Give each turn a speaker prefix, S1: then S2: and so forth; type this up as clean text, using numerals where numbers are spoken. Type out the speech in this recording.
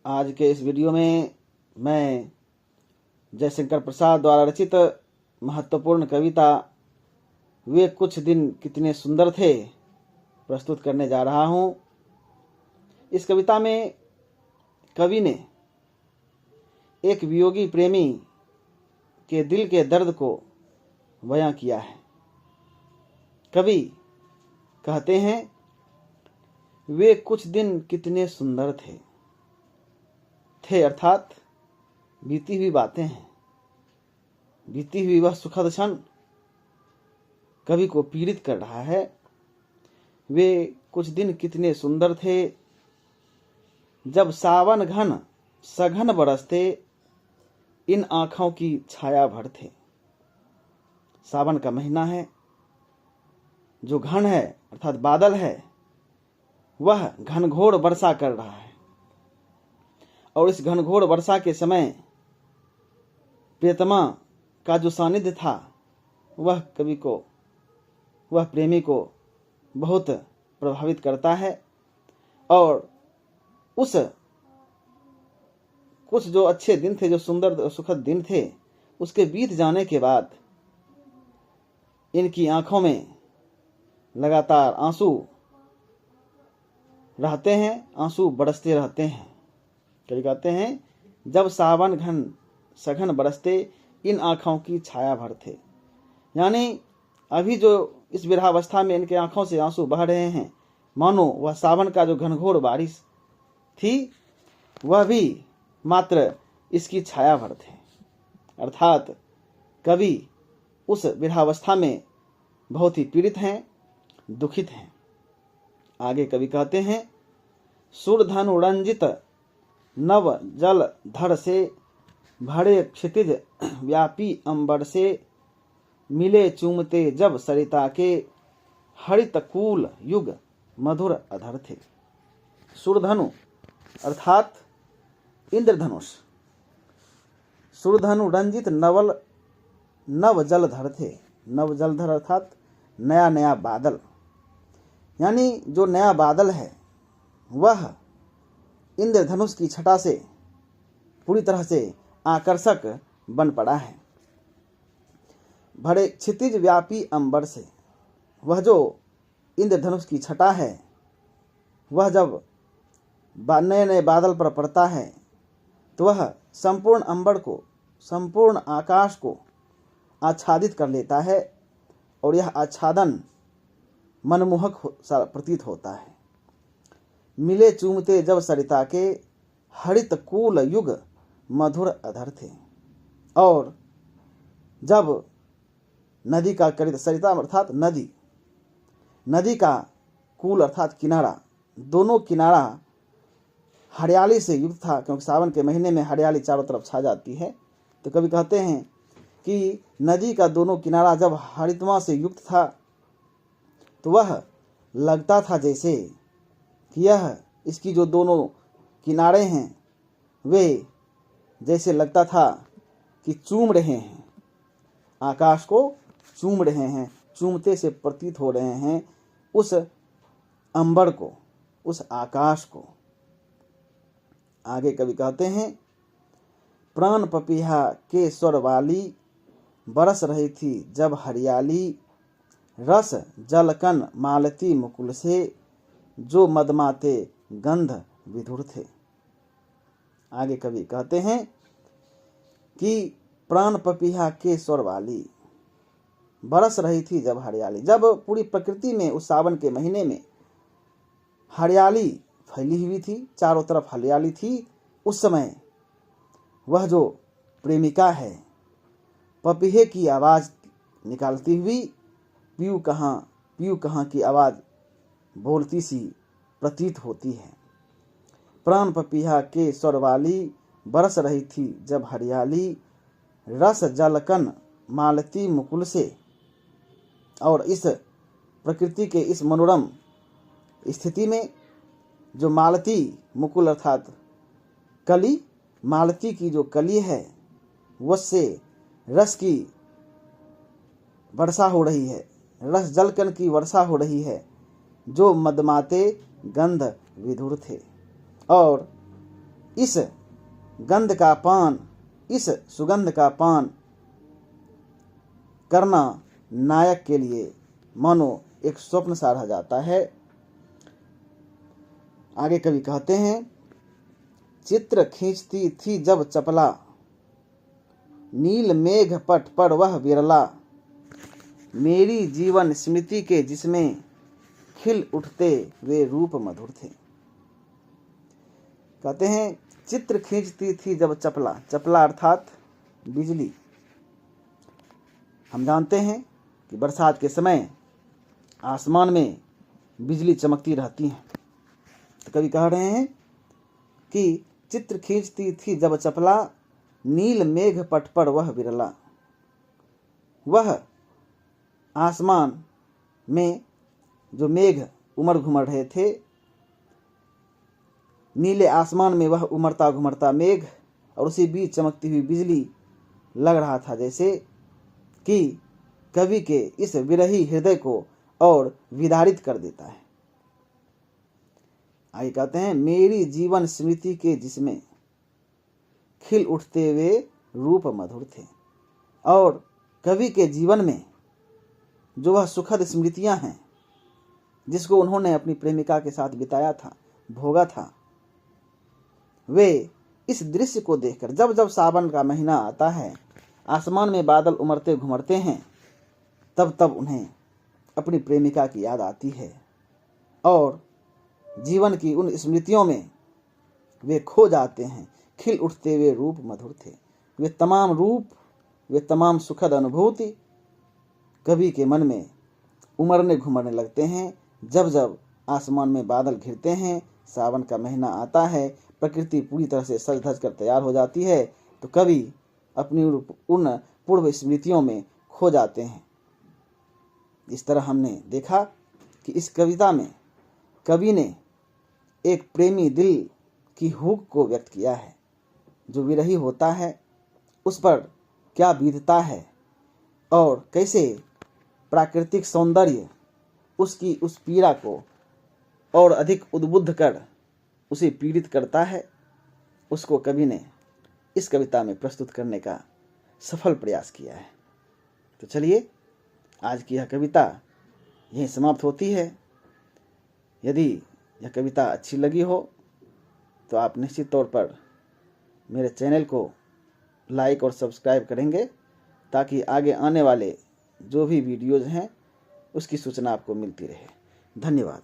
S1: आज के इस वीडियो में मैं जयशंकर प्रसाद द्वारा रचित महत्वपूर्ण कविता वे कुछ दिन कितने सुंदर थे प्रस्तुत करने जा रहा हूं। इस कविता में कवि ने एक वियोगी प्रेमी के दिल के दर्द को बयां किया है। कवि कहते हैं, वे कुछ दिन कितने सुंदर थे अर्थात बीती हुई बातें हैं। बीती हुई वह सुखद क्षण कवि को पीड़ित कर रहा है। वे कुछ दिन कितने सुंदर थे जब सावन घन सघन बरसते इन आंखों की छाया भर थे। सावन का महीना है, जो घन है अर्थात बादल है, वह घनघोर वर्षा कर रहा है और इस घनघोर वर्षा के समय प्रियतमा का जो सानिध्य था वह कवि को, वह प्रेमी को बहुत प्रभावित करता है। और उस कुछ जो अच्छे दिन थे, जो सुंदर सुखद दिन थे, उसके बीत जाने के बाद इनकी आंखों में लगातार आंसू रहते हैं, आंसू बरसते रहते हैं। कवि कहते हैं, जब सावन घन सघन बरसते इन आंखों की छाया भर थे। यानी अभी जो इस विरहावस्था में इनके आंखों से आंसू बह रहे हैं, मानो वह सावन का जो घनघोर बारिश थी वह भी मात्र इसकी छाया भर थे। अर्थात कवि उस विरहावस्था में बहुत ही पीड़ित हैं, दुखित हैं। आगे कवि कहते हैं, सुरधनु रंजित नव जल धर से भरे क्षितिज व्यापी अंबर से मिले चूमते जब सरिता के हरित कूल युग मधुर अधर थे। सुरधनु अर्थात इंद्रधनुष, सुरधनु रंजित नव जलधर थे। नव जलधर अर्थात नया नया बादल, यानी जो नया बादल है वह इंद्रधनुष की छटा से पूरी तरह से आकर्षक बन पड़ा है। भरे क्षितिज व्यापी अंबर से, वह जो इंद्रधनुष की छटा है वह जब नए नए बादल पर पड़ता है तो वह संपूर्ण अंबर को, संपूर्ण आकाश को आच्छादित कर लेता है और यह आच्छादन मनमोहक प्रतीत होता है। मिले चूमते जब सरिता के हरित कूल युग मधुर अधर थे। और जब नदी का करित, सरिता अर्थात नदी, नदी का कूल अर्थात किनारा, दोनों किनारा हरियाली से युक्त था, क्योंकि सावन के महीने में हरियाली चारों तरफ छा जाती है। तो कवि कहते हैं कि नदी का दोनों किनारा जब हरितमा से युक्त था तो वह लगता था जैसे कि यह इसकी जो दोनों किनारे हैं वे जैसे लगता था कि चूम रहे हैं, आकाश को चूम रहे हैं, चूमते से प्रतीत हो रहे हैं उस अंबर को, उस आकाश को। आगे कवि कहते हैं, प्राण पपीहा के स्वर वाली बरस रही थी जब हरियाली, रस जलकन मालती मुकुल से जो मदमाते गंध विधुर थे। आगे कवि कहते हैं कि प्राण पपीहा के स्वर वाली बरस रही थी जब हरियाली, जब पूरी प्रकृति में उस सावन के महीने में हरियाली फैली हुई थी, चारों तरफ हरियाली थी, उस समय वह जो प्रेमिका है पपीहे की आवाज निकालती हुई पीयू कहाँ की आवाज बोलती सी प्रतीत होती है। प्राण पपीहा के स्वर वाली बरस रही थी जब हरियाली, रस जलकन मालती मुकुल से। और इस प्रकृति के इस मनोरम स्थिति में जो मालती मुकुल अर्थात कली, मालती की जो कली है उससे रस की वर्षा हो रही है, रस जलकन की वर्षा हो रही है, जो मदमाते गंध विधुर थे। और इस गंध का पान, इस सुगंध का पान करना नायक के लिए मानो एक स्वप्न सा रह जाता है। आगे कवि कहते हैं, चित्र खींचती थी जब चपला, नील मेघ पट पर वह विरला, मेरी जीवन स्मृति के जिसमें खिल उठते वे रूप मधुर थे। कहते हैं चित्र खींचती थी जब चपला, चपला अर्थात बिजली। हम जानते हैं कि बरसात के समय आसमान में बिजली चमकती रहती है। तो कवि कह रहे हैं कि चित्र खींचती थी जब चपला, नील मेघ पट पर वह विरला। वह आसमान में जो मेघ उमड़ घुमड़ रहे थे, नीले आसमान में वह उमड़ता घुमड़ता मेघ और उसी बीच चमकती हुई बिजली लग रहा था, जैसे कि कवि के इस विरही हृदय को और विदारित कर देता है। आगे कहते हैं, मेरी जीवन स्मृति के जिसमें खिल उठते वे रूप मधुर थे। और कवि के जीवन में जो वह सुखद स्मृतियां हैं जिसको उन्होंने अपनी प्रेमिका के साथ बिताया था, भोगा था, वे इस दृश्य को देखकर जब जब सावन का महीना आता है, आसमान में बादल उमड़ते घुमड़ते हैं, तब तब उन्हें अपनी प्रेमिका की याद आती है और जीवन की उन स्मृतियों में वे खो जाते हैं। खिल उठते हुए रूप मधुर थे। वे तमाम रूप, वे तमाम सुखद अनुभूति कवि के मन में उमड़ने घुमड़ने लगते हैं जब जब आसमान में बादल घिरते हैं, सावन का महीना आता है, प्रकृति पूरी तरह से सज धज कर तैयार हो जाती है, तो कवि अपनी उन पूर्व स्मृतियों में खो जाते हैं। इस तरह हमने देखा कि इस कविता में कवि ने एक प्रेमी दिल की हुक को व्यक्त किया है। जो विरही होता है उस पर क्या बीतता है और कैसे प्राकृतिक सौंदर्य उसकी उस पीड़ा को और अधिक उद्बुद्ध कर उसे पीड़ित करता है, उसको कवि ने इस कविता में प्रस्तुत करने का सफल प्रयास किया है। तो चलिए, आज की यह कविता यहीं समाप्त होती है। यदि यह कविता अच्छी लगी हो तो आप निश्चित तौर पर मेरे चैनल को लाइक और सब्सक्राइब करेंगे ताकि आगे आने वाले जो भी वीडियोज़ हैं उसकी सूचना आपको मिलती रहे। धन्यवाद।